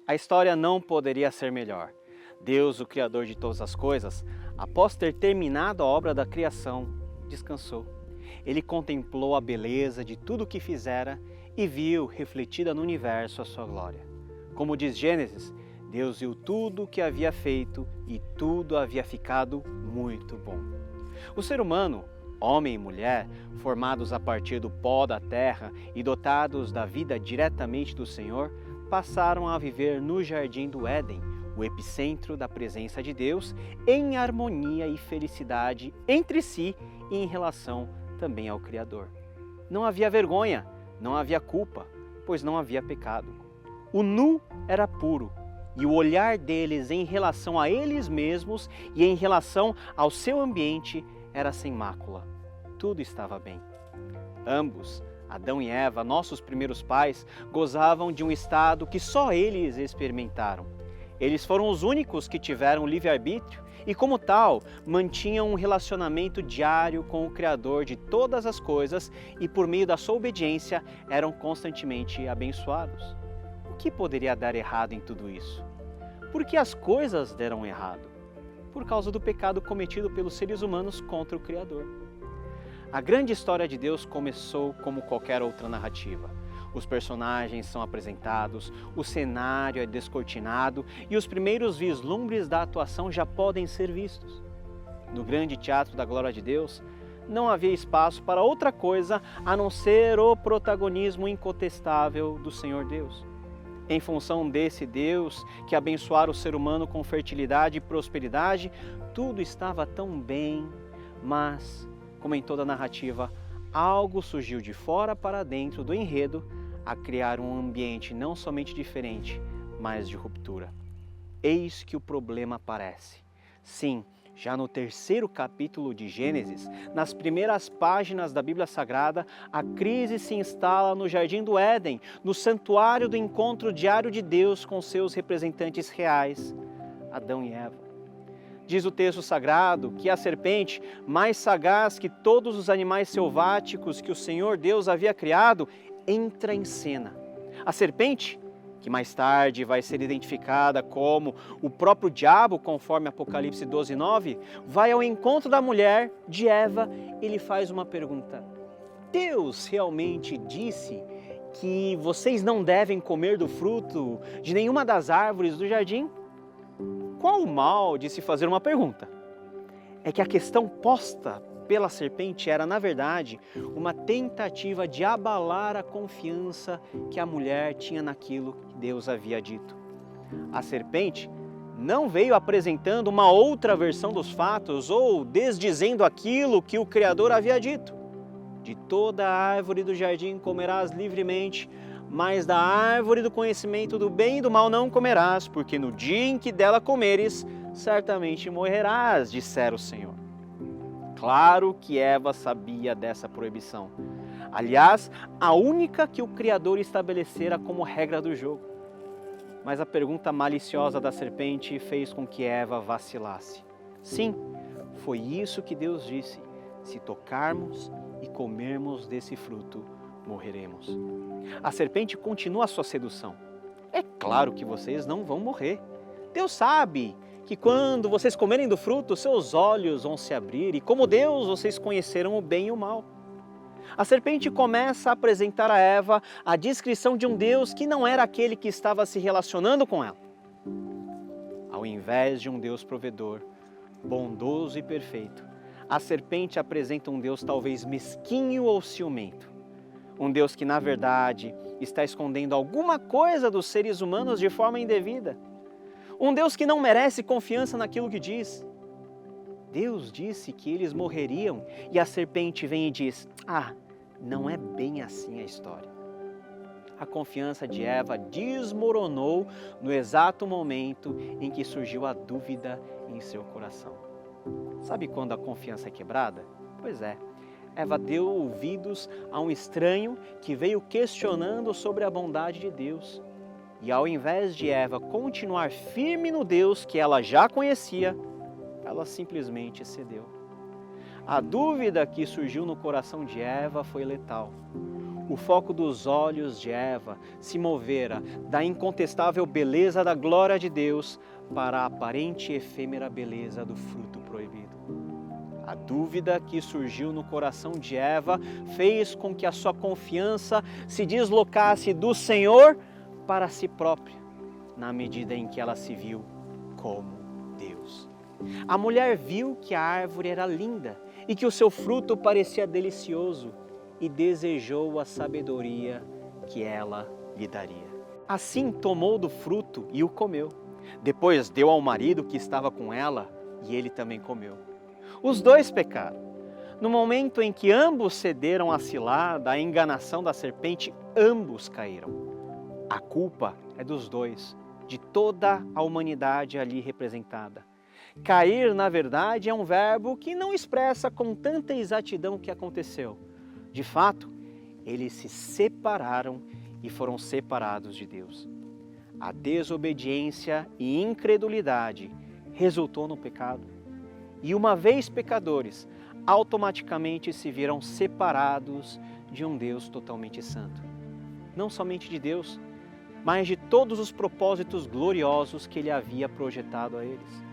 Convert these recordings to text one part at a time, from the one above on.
A história não poderia ser melhor. Deus, o Criador de todas as coisas, após ter terminado a obra da criação, descansou. Ele contemplou a beleza de tudo o que fizera e viu refletida no universo a sua glória. Como diz Gênesis, Deus viu tudo o que havia feito e tudo havia ficado muito bom. O ser humano, homem e mulher, formados a partir do pó da terra e dotados da vida diretamente do Senhor, passaram a viver no jardim do Éden, o epicentro da presença de Deus, em harmonia e felicidade entre si e em relação também ao Criador. Não havia vergonha, não havia culpa, pois não havia pecado. O nu era puro e o olhar deles em relação a eles mesmos e em relação ao seu ambiente era sem mácula. Tudo estava bem. Ambos, Adão e Eva, nossos primeiros pais, gozavam de um estado que só eles experimentaram. Eles foram os únicos que tiveram livre-arbítrio e, como tal, mantinham um relacionamento diário com o Criador de todas as coisas e, por meio da sua obediência, eram constantemente abençoados. O que poderia dar errado em tudo isso? Por que as coisas deram errado? Por causa do pecado cometido pelos seres humanos contra o Criador. A grande história de Deus começou como qualquer outra narrativa. Os personagens são apresentados, o cenário é descortinado e os primeiros vislumbres da atuação já podem ser vistos. No grande teatro da glória de Deus, não havia espaço para outra coisa a não ser o protagonismo incontestável do Senhor Deus. Em função desse Deus que abençoara o ser humano com fertilidade e prosperidade, tudo estava tão bem, mas, como em toda narrativa, algo surgiu de fora para dentro do enredo a criar um ambiente não somente diferente, mas de ruptura. Eis que o problema aparece. Sim, já no terceiro capítulo de Gênesis, nas primeiras páginas da Bíblia Sagrada, a crise se instala no Jardim do Éden, no santuário do encontro diário de Deus com seus representantes reais, Adão e Eva. Diz o texto sagrado que a serpente, mais sagaz que todos os animais selváticos que o Senhor Deus havia criado, entra em cena. A serpente, que mais tarde vai ser identificada como o próprio diabo, conforme Apocalipse 12:9, vai ao encontro da mulher, de Eva, e lhe faz uma pergunta. Deus realmente disse que vocês não devem comer do fruto de nenhuma das árvores do jardim? Qual o mal de se fazer uma pergunta? É que a questão posta pela serpente era, na verdade, uma tentativa de abalar a confiança que a mulher tinha naquilo que Deus havia dito. A serpente não veio apresentando uma outra versão dos fatos ou desdizendo aquilo que o Criador havia dito. De toda a árvore do jardim comerás livremente, mas da árvore do conhecimento do bem e do mal não comerás, porque no dia em que dela comeres, certamente morrerás, dissera o Senhor. Claro que Eva sabia dessa proibição. Aliás, a única que o Criador estabelecera como regra do jogo. Mas a pergunta maliciosa da serpente fez com que Eva vacilasse. Sim, foi isso que Deus disse. Se tocarmos e comermos desse fruto, morreremos. A serpente continua a sua sedução. É claro que vocês não vão morrer. Deus sabe que quando vocês comerem do fruto, seus olhos vão se abrir e, como Deus, vocês conhecerão o bem e o mal. A serpente começa a apresentar a Eva a descrição de um Deus que não era aquele que estava se relacionando com ela. Ao invés de um Deus provedor, bondoso e perfeito, a serpente apresenta um Deus talvez mesquinho ou ciumento. Um Deus que, na verdade, está escondendo alguma coisa dos seres humanos de forma indevida. Um Deus que não merece confiança naquilo que diz. Deus disse que eles morreriam e a serpente vem e diz, não é bem assim a história. A confiança de Eva desmoronou no exato momento em que surgiu a dúvida em seu coração. Sabe quando a confiança é quebrada? Pois é. Eva deu ouvidos a um estranho que veio questionando sobre a bondade de Deus. E ao invés de Eva continuar firme no Deus que ela já conhecia, ela simplesmente cedeu. A dúvida que surgiu no coração de Eva foi letal. O foco dos olhos de Eva se movera da incontestável beleza da glória de Deus para a aparente e efêmera beleza do fruto proibido. A dúvida que surgiu no coração de Eva fez com que a sua confiança se deslocasse do Senhor para si própria, na medida em que ela se viu como Deus. A mulher viu que a árvore era linda e que o seu fruto parecia delicioso e desejou a sabedoria que ela lhe daria. Assim tomou do fruto e o comeu. Depois deu ao marido que estava com ela e ele também comeu. Os dois pecaram. No momento em que ambos cederam à cilada, à enganação da serpente, ambos caíram. A culpa é dos dois, de toda a humanidade ali representada. Cair, na verdade, é um verbo que não expressa com tanta exatidão o que aconteceu. De fato, eles se separaram e foram separados de Deus. A desobediência e incredulidade resultou no pecado. E uma vez pecadores, automaticamente se viram separados de um Deus totalmente santo. Não somente de Deus, mas de todos os propósitos gloriosos que Ele havia projetado a eles.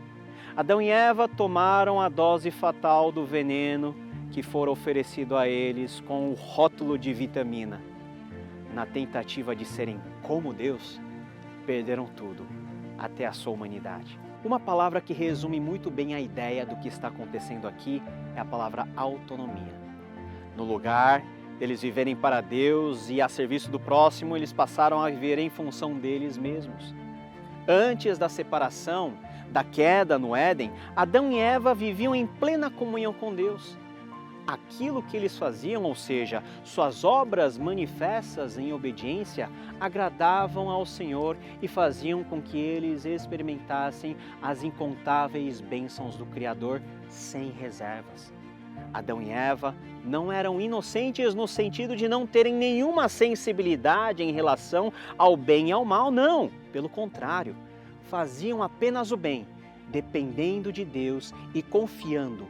Adão e Eva tomaram a dose fatal do veneno que fora oferecido a eles com o rótulo de vitamina. Na tentativa de serem como Deus, perderam tudo, até a sua humanidade. Uma palavra que resume muito bem a ideia do que está acontecendo aqui é a palavra autonomia. No lugar deles viverem para Deus e a serviço do próximo, eles passaram a viver em função deles mesmos. Antes da separação, da queda no Éden, Adão e Eva viviam em plena comunhão com Deus. Aquilo que eles faziam, ou seja, suas obras manifestas em obediência, agradavam ao Senhor e faziam com que eles experimentassem as incontáveis bênçãos do Criador sem reservas. Adão e Eva não eram inocentes no sentido de não terem nenhuma sensibilidade em relação ao bem e ao mal, não. Pelo contrário, faziam apenas o bem, dependendo de Deus e confiando,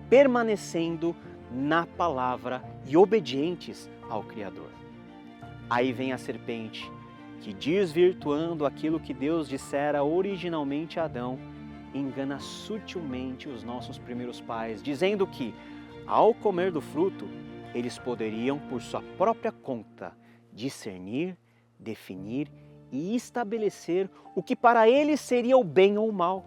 permanecendo na palavra e obedientes ao Criador. Aí vem a serpente, que desvirtuando aquilo que Deus dissera originalmente a Adão, engana sutilmente os nossos primeiros pais, dizendo que, ao comer do fruto, eles poderiam, por sua própria conta, discernir, definir e estabelecer o que para eles seria o bem ou o mal.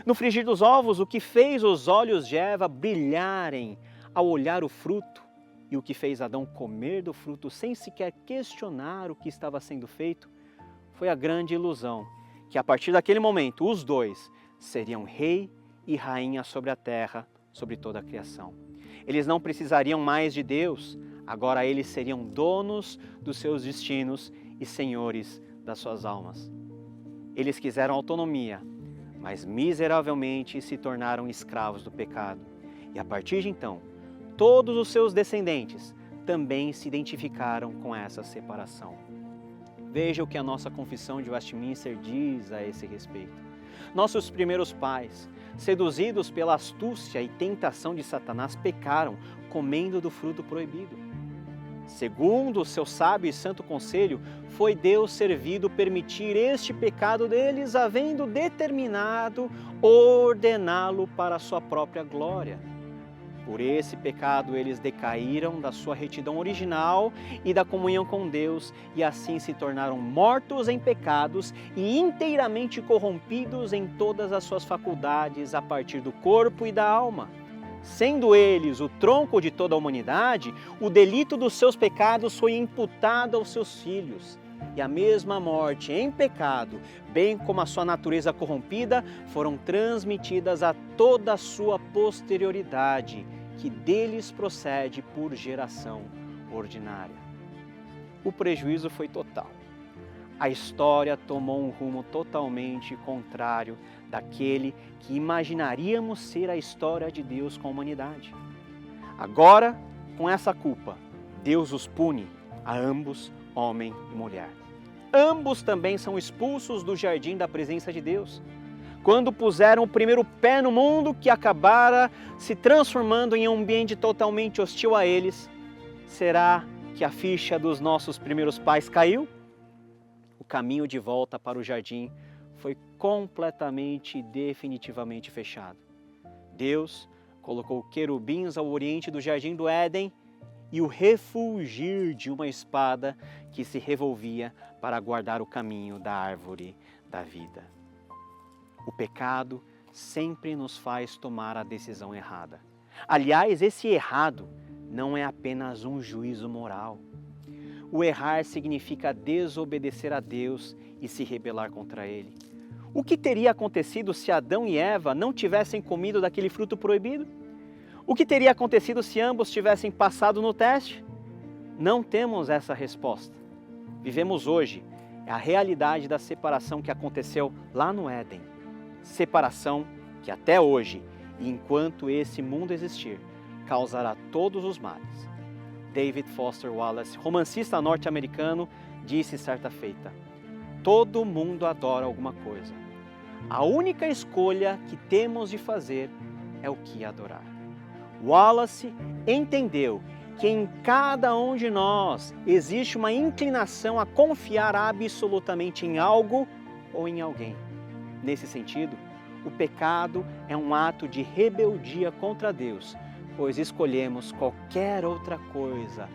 No frigir dos ovos, o que fez os olhos de Eva brilharem ao olhar o fruto e o que fez Adão comer do fruto sem sequer questionar o que estava sendo feito, foi a grande ilusão que a partir daquele momento os dois seriam rei e rainha sobre a terra, sobre toda a criação. Eles não precisariam mais de Deus, agora eles seriam donos dos seus destinos e senhores das suas almas. Eles quiseram autonomia, mas miseravelmente se tornaram escravos do pecado. E a partir de então, todos os seus descendentes também se identificaram com essa separação. Veja o que a nossa Confissão de Westminster diz a esse respeito. Nossos primeiros pais, seduzidos pela astúcia e tentação de Satanás, pecaram, comendo do fruto proibido. Segundo o seu sábio e santo conselho, foi Deus servido permitir este pecado deles, havendo determinado ordená-lo para a sua própria glória. Por esse pecado eles decaíram da sua retidão original e da comunhão com Deus e assim se tornaram mortos em pecados e inteiramente corrompidos em todas as suas faculdades a partir do corpo e da alma. Sendo eles o tronco de toda a humanidade, o delito dos seus pecados foi imputado aos seus filhos. E a mesma morte em pecado, bem como a sua natureza corrompida, foram transmitidas a toda a sua posterioridade, que deles procede por geração ordinária. O prejuízo foi total. A história tomou um rumo totalmente contrário daquele que imaginaríamos ser a história de Deus com a humanidade. Agora, com essa culpa, Deus os pune a ambos, homem e mulher. Ambos também são expulsos do jardim da presença de Deus, quando puseram o primeiro pé no mundo que acabara se transformando em um ambiente totalmente hostil a eles. Será que a ficha dos nossos primeiros pais caiu, o caminho de volta para o jardim foi completamente e definitivamente fechado. Deus colocou querubins ao oriente do jardim do Éden e o refulgir de uma espada que se revolvia para guardar o caminho da árvore da vida. O pecado sempre nos faz tomar a decisão errada. Aliás, esse errado não é apenas um juízo moral. O errar significa desobedecer a Deus e se rebelar contra Ele. O que teria acontecido se Adão e Eva não tivessem comido daquele fruto proibido? O que teria acontecido se ambos tivessem passado no teste? Não temos essa resposta. Vivemos hoje a realidade da separação que aconteceu lá no Éden. Separação que até hoje, e enquanto esse mundo existir, causará todos os males. David Foster Wallace, romancista norte-americano, disse certa feita: todo mundo adora alguma coisa. A única escolha que temos de fazer é o que adorar. Wallace entendeu que em cada um de nós existe uma inclinação a confiar absolutamente em algo ou em alguém. Nesse sentido, o pecado é um ato de rebeldia contra Deus, pois escolhemos qualquer outra coisa,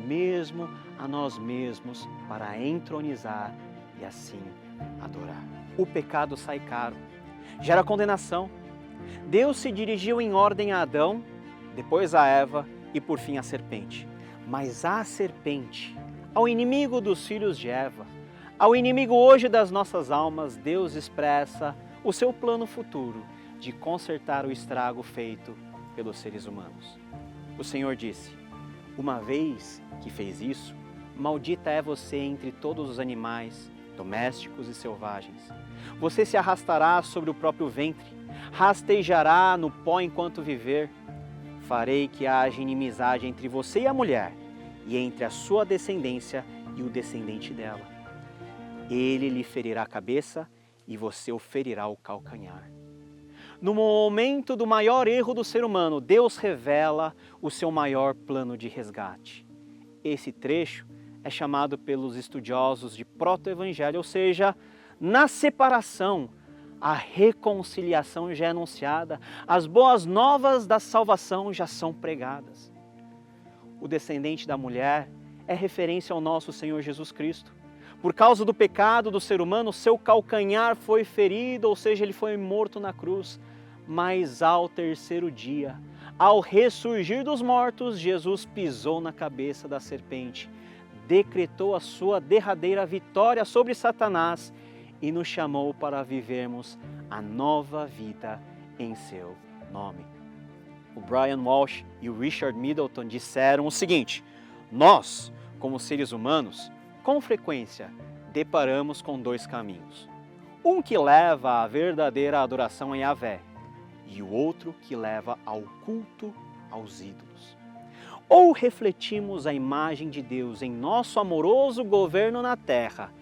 mesmo a nós mesmos, para entronizar e assim adorar. O pecado sai caro, gera condenação. Deus se dirigiu em ordem a Adão, depois a Eva e por fim a serpente. Mas a serpente, ao inimigo dos filhos de Eva, ao inimigo hoje das nossas almas, Deus expressa o seu plano futuro de consertar o estrago feito pelos seres humanos. O Senhor disse: uma vez que fez isso, maldita é você entre todos os animais, domésticos e selvagens. Você se arrastará sobre o próprio ventre, rastejará no pó enquanto viver. Farei que haja inimizade entre você e a mulher, e entre a sua descendência e o descendente dela. Ele lhe ferirá a cabeça e você o ferirá o calcanhar. No momento do maior erro do ser humano, Deus revela o seu maior plano de resgate. Esse trecho é chamado pelos estudiosos de proto-evangelho, ou seja, na separação, a reconciliação já é anunciada, as boas novas da salvação já são pregadas. O descendente da mulher é referência ao nosso Senhor Jesus Cristo. Por causa do pecado do ser humano, seu calcanhar foi ferido, ou seja, ele foi morto na cruz. Mas ao terceiro dia, ao ressurgir dos mortos, Jesus pisou na cabeça da serpente, decretou a sua derradeira vitória sobre Satanás e nos chamou para vivermos a nova vida em seu nome. O Brian Walsh e o Richard Middleton disseram o seguinte: nós, como seres humanos, com frequência deparamos com dois caminhos. Um que leva à verdadeira adoração a Yahvé e o outro que leva ao culto aos ídolos. Ou refletimos a imagem de Deus em nosso amoroso governo na terra,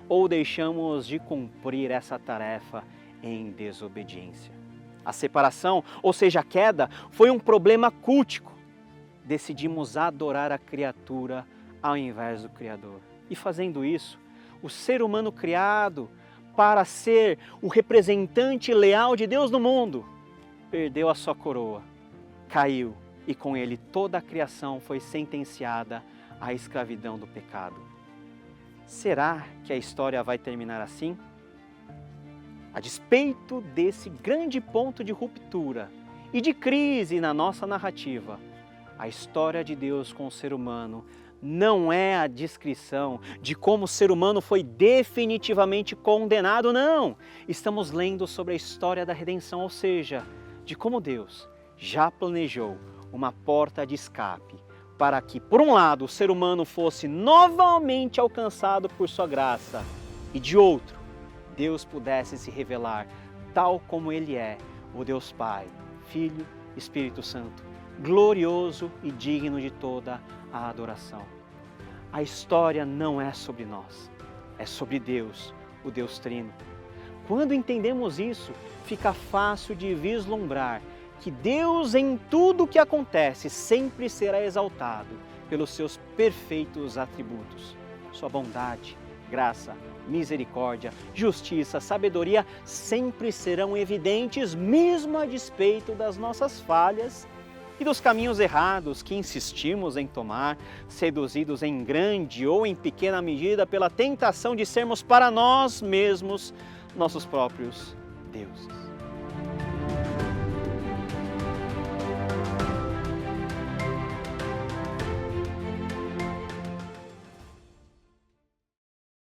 ou deixamos de cumprir essa tarefa em desobediência. A separação, ou seja, a queda, foi um problema cultico. Decidimos adorar a criatura ao invés do Criador. E fazendo isso, o ser humano criado para ser o representante leal de Deus no mundo, perdeu a sua coroa, caiu e com ele toda a criação foi sentenciada à escravidão do pecado. Será que a história vai terminar assim? A despeito desse grande ponto de ruptura e de crise na nossa narrativa, a história de Deus com o ser humano não é a descrição de como o ser humano foi definitivamente condenado, não! Estamos lendo sobre a história da redenção, ou seja, de como Deus já planejou uma porta de escape para que, por um lado, o ser humano fosse novamente alcançado por sua graça e, de outro, Deus pudesse se revelar tal como Ele é, o Deus Pai, Filho, Espírito Santo, glorioso e digno de toda a adoração. A história não é sobre nós, é sobre Deus, o Deus Trino. Quando entendemos isso, fica fácil de vislumbrar que Deus em tudo o que acontece sempre será exaltado pelos seus perfeitos atributos. Sua bondade, graça, misericórdia, justiça, sabedoria sempre serão evidentes, mesmo a despeito das nossas falhas e dos caminhos errados que insistimos em tomar, seduzidos em grande ou em pequena medida pela tentação de sermos para nós mesmos nossos próprios deuses.